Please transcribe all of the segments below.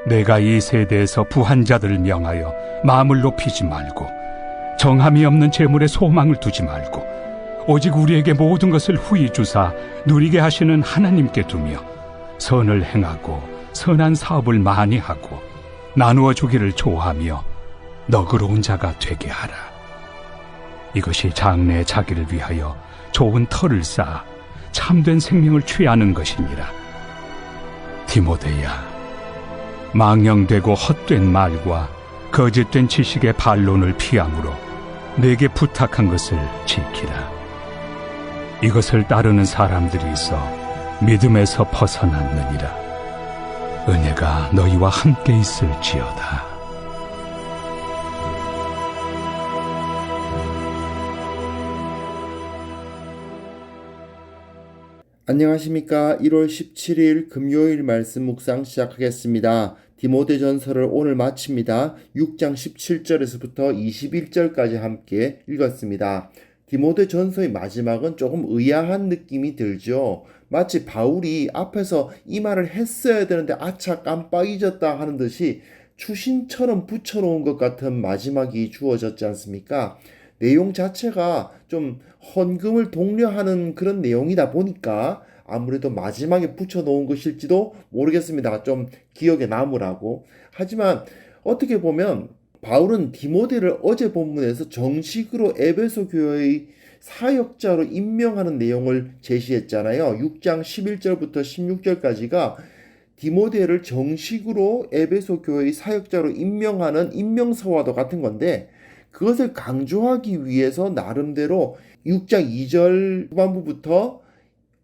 내가 이 세대에서 부한 자들을 명하여 마음을 높이지 말고 정함이 없는 재물에 소망을 두지 말고 오직 우리에게 모든 것을 후히 주사 누리게 하시는 하나님께 두며 선을 행하고 선한 사업을 많이 하고 나누어 주기를 좋아하며 너그러운 자가 되게 하라. 이것이 장래의 자기를 위하여 좋은 터를 쌓아 참된 생명을 취하는 것이니라. 디모데야, 망령되고 헛된 말과 거짓된 지식의 반론을 피함으로 내게 부탁한 것을 지키라. 이것을 따르는 사람들이 있어 믿음에서 벗어났느니라. 은혜가 너희와 함께 있을지어다. 안녕하십니까. 1월 17일 금요일 말씀 묵상 시작하겠습니다. 디모데전서를 오늘 마칩니다. 6장 17절에서부터 21절까지 함께 읽었습니다. 디모데전서의 마지막은 조금 의아한 느낌이 들죠. 마치 바울이 앞에서 이 말을 했어야 되는데 아차 깜빡 잊었다 하는 듯이 추신처럼 붙여놓은 것 같은 마지막이 주어졌지 않습니까? 내용 자체가 좀 헌금을 독려하는 그런 내용이다 보니까 아무래도 마지막에 붙여놓은 것일지도 모르겠습니다. 좀 기억에 남으라고. 하지만 어떻게 보면 바울은 디모데를 어제 본문에서 정식으로 에베소 교회의 사역자로 임명하는 내용을 제시했잖아요. 6장 11절부터 16절까지가 디모데를 정식으로 에베소 교회의 사역자로 임명하는 임명서와도 같은 건데 그것을 강조하기 위해서 나름대로 6장 2절 후반부부터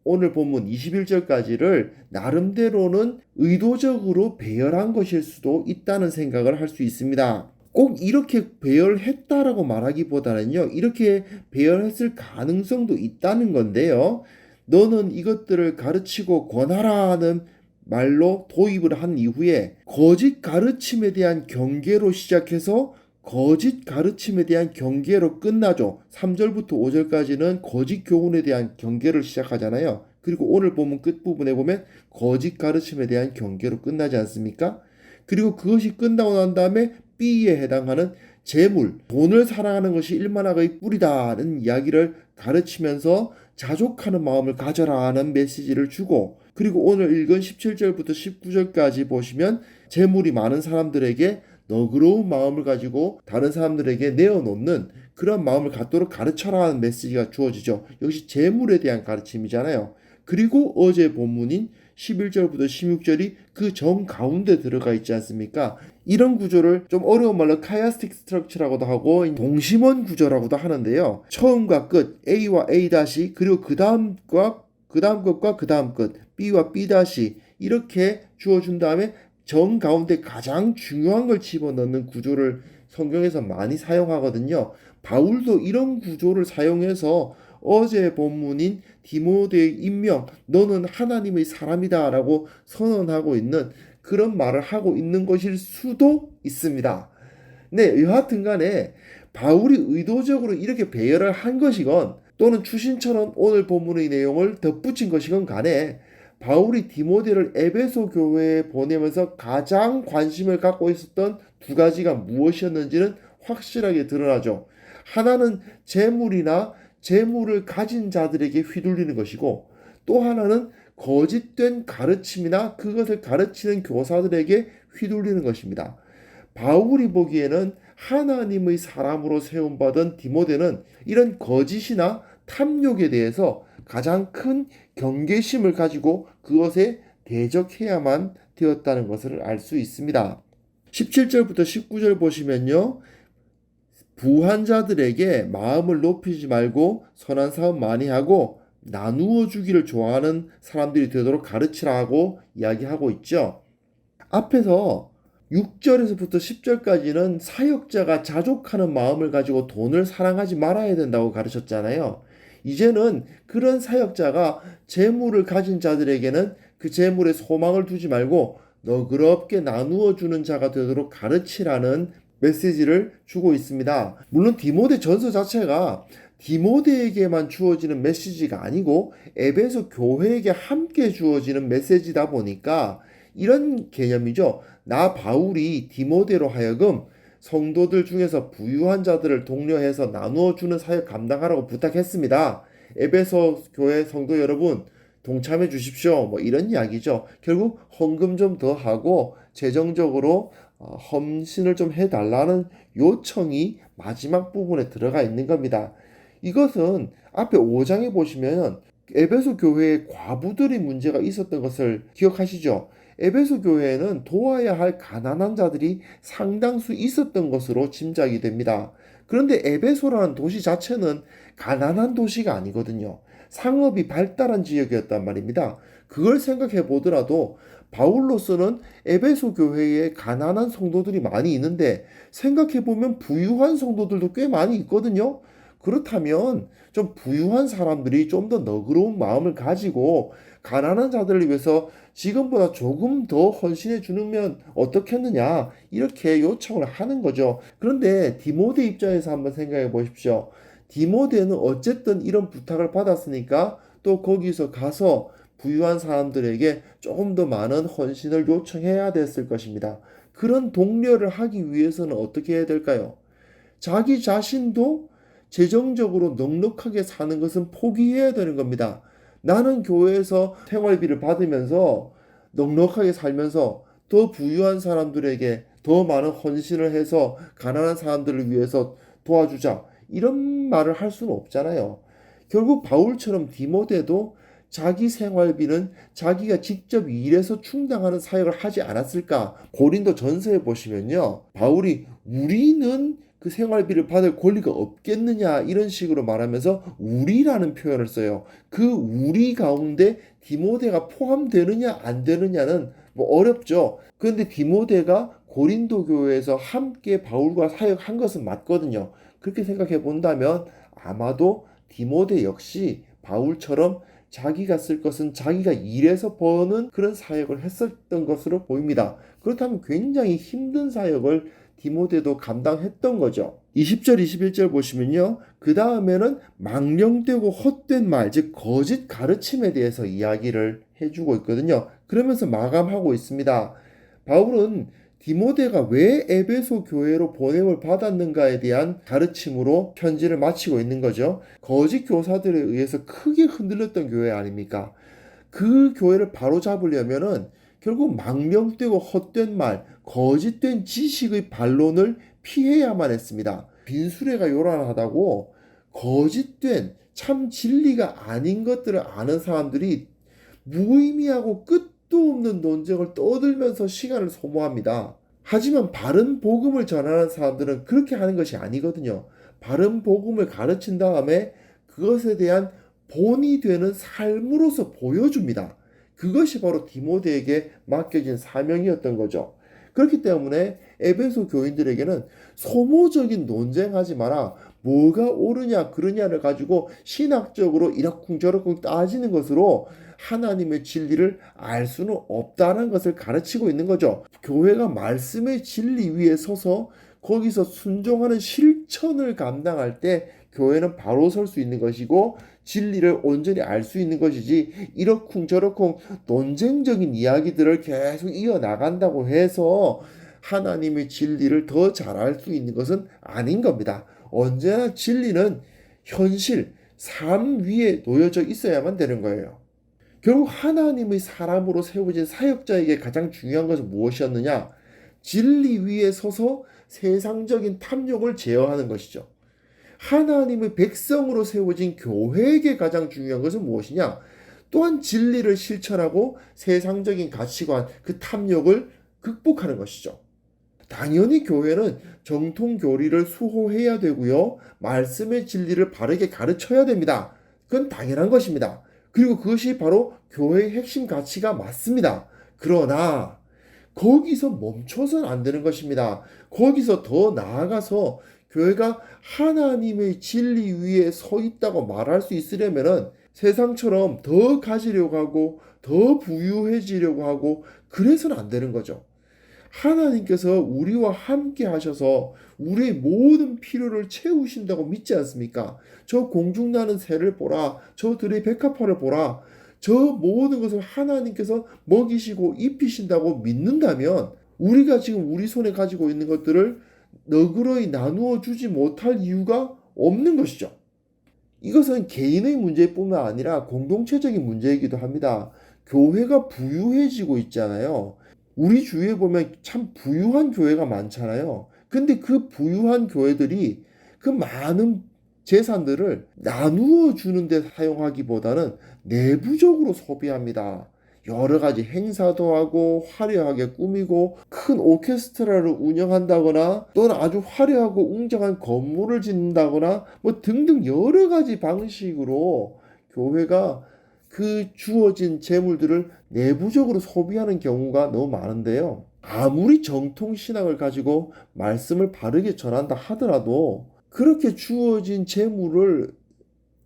오늘 본문 21절까지를 나름대로는 의도적으로 배열한 것일 수도 있다는 생각을 할 수 있습니다. 꼭 이렇게 배열했다라고 말하기보다는요, 이렇게 배열했을 가능성도 있다는 건데요. 너는 이것들을 가르치고 권하라는 말로 도입을 한 이후에 거짓 가르침에 대한 경계로 시작해서 거짓 가르침에 대한 경계로 끝나죠. 3절부터 5절까지는 거짓 교훈에 대한 경계를 시작하잖아요. 그리고 오늘 본문 끝부분에 보면 거짓 가르침에 대한 경계로 끝나지 않습니까? 그리고 그것이 끝나고 난 다음에 B에 해당하는 재물, 돈을 사랑하는 것이 일만학의 뿌리다는 이야기를 가르치면서 자족하는 마음을 가져라 하는 메시지를 주고, 그리고 오늘 읽은 17절부터 19절까지 보시면 재물이 많은 사람들에게 너그러운 마음을 가지고 다른 사람들에게 내어놓는 그런 마음을 갖도록 가르쳐라 하는 메시지가 주어지죠. 역시 재물에 대한 가르침이잖아요. 그리고 어제 본문인 11절부터 16절이 그 정 가운데 들어가 있지 않습니까? 이런 구조를 좀 어려운 말로 카이아스틱 스트럭처라고도 하고 동심원 구조라고도 하는데요. 처음과 끝, A와 A 다시, 그리고 그 다음 것과 그 다음 것, B와 B 다시 이렇게 주어준 다음에 정 가운데 가장 중요한 걸 집어넣는 구조를 성경에서 많이 사용하거든요. 바울도 이런 구조를 사용해서 어제 본문인 디모데의 임명, 너는 하나님의 사람이다 라고 선언하고 있는 그런 말을 하고 있는 것일 수도 있습니다. 네, 여하튼 간에 바울이 의도적으로 이렇게 배열을 한 것이건 또는 추신처럼 오늘 본문의 내용을 덧붙인 것이건 간에 바울이 디모데를 에베소 교회에 보내면서 가장 관심을 갖고 있었던 두 가지가 무엇이었는지는 확실하게 드러나죠. 하나는 재물이나 재물을 가진 자들에게 휘둘리는 것이고, 또 하나는 거짓된 가르침이나 그것을 가르치는 교사들에게 휘둘리는 것입니다. 바울이 보기에는 하나님의 사람으로 세움받은 디모데는 이런 거짓이나 탐욕에 대해서 가장 큰 경계심을 가지고 그것에 대적해야만 되었다는 것을 알 수 있습니다. 17절부터 19절 보시면요. 부한 자들에게 마음을 높이지 말고 선한 사업 많이 하고 나누어 주기를 좋아하는 사람들이 되도록 가르치라 하고 이야기하고 있죠. 앞에서 6절에서부터 10절까지는 사역자가 자족하는 마음을 가지고 돈을 사랑하지 말아야 된다고 가르쳤잖아요. 이제는 그런 사역자가 재물을 가진 자들에게는 그 재물에 소망을 두지 말고 너그럽게 나누어 주는 자가 되도록 가르치라는 메시지를 주고 있습니다. 물론 디모데 전서 자체가 디모데에게만 주어지는 메시지가 아니고 에베소 교회에게 함께 주어지는 메시지다 보니까 이런 개념이죠. 나 바울이 디모데로 하여금 성도들 중에서 부유한 자들을 독려해서 나누어 주는 사역 감당하라고 부탁했습니다. 에베소 교회 성도 여러분 동참해 주십시오. 뭐 이런 이야기죠. 결국 헌금 좀 더 하고 재정적으로 헌신을 좀 해달라는 요청이 마지막 부분에 들어가 있는 겁니다. 이것은 앞에 5장에 보시면 에베소 교회에 과부들의 문제가 있었던 것을 기억하시죠? 에베소 교회에는 도와야 할 가난한 자들이 상당수 있었던 것으로 짐작이 됩니다. 그런데 에베소라는 도시 자체는 가난한 도시가 아니거든요. 상업이 발달한 지역이었단 말입니다. 그걸 생각해 보더라도 바울로서는 에베소 교회에 가난한 성도들이 많이 있는데 생각해 보면 부유한 성도들도 꽤 많이 있거든요. 그렇다면 좀 부유한 사람들이 좀 더 너그러운 마음을 가지고 가난한 자들을 위해서 지금보다 조금 더 헌신해 주면 어떻겠느냐 이렇게 요청을 하는 거죠. 그런데 디모데 입장에서 한번 생각해 보십시오. 디모데는 어쨌든 이런 부탁을 받았으니까 또 거기서 가서 부유한 사람들에게 조금 더 많은 헌신을 요청해야 됐을 것입니다. 그런 독려를 하기 위해서는 어떻게 해야 될까요? 자기 자신도 재정적으로 넉넉하게 사는 것은 포기해야 되는 겁니다. 나는 교회에서 생활비를 받으면서 넉넉하게 살면서 더 부유한 사람들에게 더 많은 헌신을 해서 가난한 사람들을 위해서 도와주자. 이런 말을 할 수는 없잖아요. 결국 바울처럼 디모데도 자기 생활비는 자기가 직접 일해서 충당하는 사역을 하지 않았을까? 고린도 전서에 보시면요. 바울이 우리는 그 생활비를 받을 권리가 없겠느냐 이런 식으로 말하면서 우리라는 표현을 써요. 그 우리 가운데 디모데가 포함되느냐 안 되느냐는 뭐 어렵죠. 그런데 디모데가 고린도 교회에서 함께 바울과 사역한 것은 맞거든요. 그렇게 생각해 본다면 아마도 디모데 역시 바울처럼 자기가 쓸 것은 자기가 일해서 버는 그런 사역을 했었던 것으로 보입니다. 그렇다면 굉장히 힘든 사역을 디모데도 감당했던 거죠. 20절 21절 보시면요. 그 다음에는 망령되고 헛된 말, 즉 거짓 가르침에 대해서 이야기를 해주고 있거든요. 그러면서 마감하고 있습니다. 바울은 디모데가 왜 에베소 교회로 보냄을 받았는가에 대한 가르침으로 편지를 마치고 있는 거죠. 거짓 교사들에 의해서 크게 흔들렸던 교회 아닙니까? 그 교회를 바로잡으려면은 결국 망령되고 헛된 말, 거짓된 지식의 반론을 피해야만 했습니다. 빈수레가 요란하다고 거짓된 참 진리가 아닌 것들을 아는 사람들이 무의미하고 끝도 없는 논쟁을 떠들면서 시간을 소모합니다. 하지만 바른 복음을 전하는 사람들은 그렇게 하는 것이 아니거든요. 바른 복음을 가르친 다음에 그것에 대한 본이 되는 삶으로서 보여줍니다. 그것이 바로 디모데에게 맡겨진 사명이었던 거죠. 그렇기 때문에 에베소 교인들에게는 소모적인 논쟁하지 마라. 뭐가 옳으냐 그르냐를 가지고 신학적으로 이러쿵저러쿵 따지는 것으로 하나님의 진리를 알 수는 없다는 것을 가르치고 있는 거죠. 교회가 말씀의 진리 위에 서서 거기서 순종하는 실천을 감당할 때 교회는 바로 설 수 있는 것이고 진리를 온전히 알 수 있는 것이지 이러쿵저러쿵 논쟁적인 이야기들을 계속 이어나간다고 해서 하나님의 진리를 더 잘 알 수 있는 것은 아닌 겁니다. 언제나 진리는 현실, 삶 위에 놓여져 있어야만 되는 거예요. 결국 하나님의 사람으로 세워진 사역자에게 가장 중요한 것은 무엇이었느냐? 진리 위에 서서 세상적인 탐욕을 제어하는 것이죠. 하나님의 백성으로 세워진 교회에게 가장 중요한 것은 무엇이냐? 또한 진리를 실천하고 세상적인 가치관, 그 탐욕을 극복하는 것이죠. 당연히 교회는 정통 교리를 수호해야 되고요. 말씀의 진리를 바르게 가르쳐야 됩니다. 그건 당연한 것입니다. 그리고 그것이 바로 교회의 핵심 가치가 맞습니다. 그러나 거기서 멈춰서는 안 되는 것입니다. 거기서 더 나아가서 교회가 하나님의 진리 위에 서 있다고 말할 수 있으려면은 세상처럼 더 가지려고 하고 더 부유해지려고 하고 그래서는 안 되는 거죠. 하나님께서 우리와 함께 하셔서 우리의 모든 필요를 채우신다고 믿지 않습니까? 저 공중나는 새를 보라. 저 들의 백합화를 보라. 저 모든 것을 하나님께서 먹이시고 입히신다고 믿는다면 우리가 지금 우리 손에 가지고 있는 것들을 너그러이 나누어 주지 못할 이유가 없는 것이죠. 이것은 개인의 문제뿐만 아니라 공동체적인 문제이기도 합니다. 교회가 부유해지고 있잖아요. 우리 주위에 보면 참 부유한 교회가 많잖아요. 근데 그 부유한 교회들이 그 많은 재산들을 나누어 주는 데 사용하기보다는 내부적으로 소비합니다. 여러 가지 행사도 하고 화려하게 꾸미고 큰 오케스트라를 운영한다거나 또는 아주 화려하고 웅장한 건물을 짓는다거나 뭐 등등 여러 가지 방식으로 교회가 그 주어진 재물들을 내부적으로 소비하는 경우가 너무 많은데요. 아무리 정통 신앙을 가지고 말씀을 바르게 전한다 하더라도 그렇게 주어진 재물을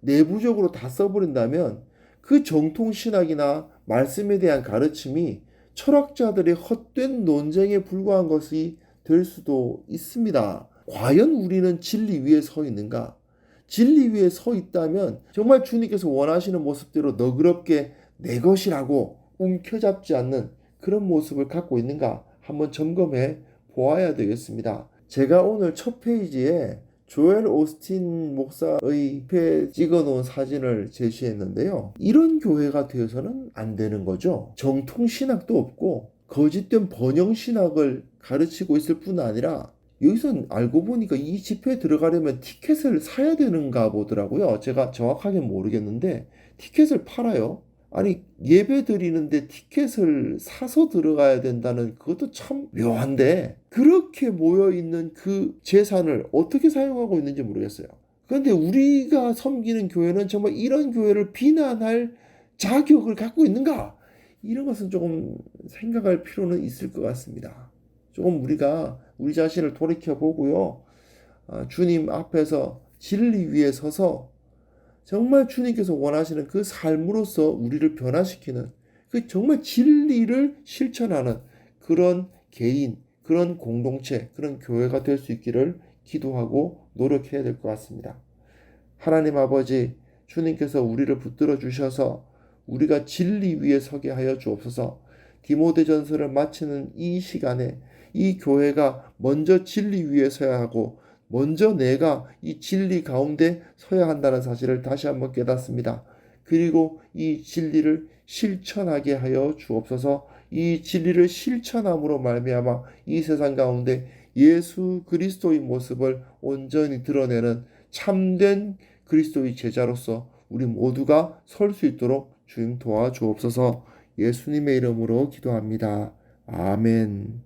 내부적으로 다 써버린다면 그 정통 신학이나 말씀에 대한 가르침이 철학자들의 헛된 논쟁에 불과한 것이 될 수도 있습니다. 과연 우리는 진리 위에 서 있는가? 진리 위에 서 있다면 정말 주님께서 원하시는 모습대로 너그럽게 내 것이라고 움켜잡지 않는 그런 모습을 갖고 있는가 한번 점검해 보아야 되겠습니다. 제가 오늘 첫 페이지에 조엘 오스틴 목사의 잎에 찍어놓은 사진을 제시했는데요. 이런 교회가 되어서는 안 되는 거죠. 정통신학도 없고 거짓된 번영신학을 가르치고 있을 뿐 아니라 여기서 알고 보니까 이 집회에 들어가려면 티켓을 사야 되는가 보더라고요. 제가 정확하게 모르겠는데 티켓을 팔아요. 아니 예배 드리는데 티켓을 사서 들어가야 된다는 그것도 참 묘한데 그렇게 모여있는 그 재산을 어떻게 사용하고 있는지 모르겠어요. 그런데 우리가 섬기는 교회는 정말 이런 교회를 비난할 자격을 갖고 있는가? 이런 것은 조금 생각할 필요는 있을 것 같습니다. 조금 우리가 우리 자신을 돌이켜보고요. 주님 앞에서 진리 위에 서서 정말 주님께서 원하시는 그 삶으로서 우리를 변화시키는 그 정말 진리를 실천하는 그런 개인, 그런 공동체, 그런 교회가 될 수 있기를 기도하고 노력해야 될 것 같습니다. 하나님 아버지, 주님께서 우리를 붙들어 주셔서 우리가 진리 위에 서게 하여 주옵소서. 디모데전서를 마치는 이 시간에 이 교회가 먼저 진리 위에 서야 하고 먼저 내가 이 진리 가운데 서야 한다는 사실을 다시 한번 깨닫습니다. 그리고 이 진리를 실천하게 하여 주옵소서. 이 진리를 실천함으로 말미암아 이 세상 가운데 예수 그리스도의 모습을 온전히 드러내는 참된 그리스도의 제자로서 우리 모두가 설 수 있도록 주님 도와주옵소서. 예수님의 이름으로 기도합니다. 아멘.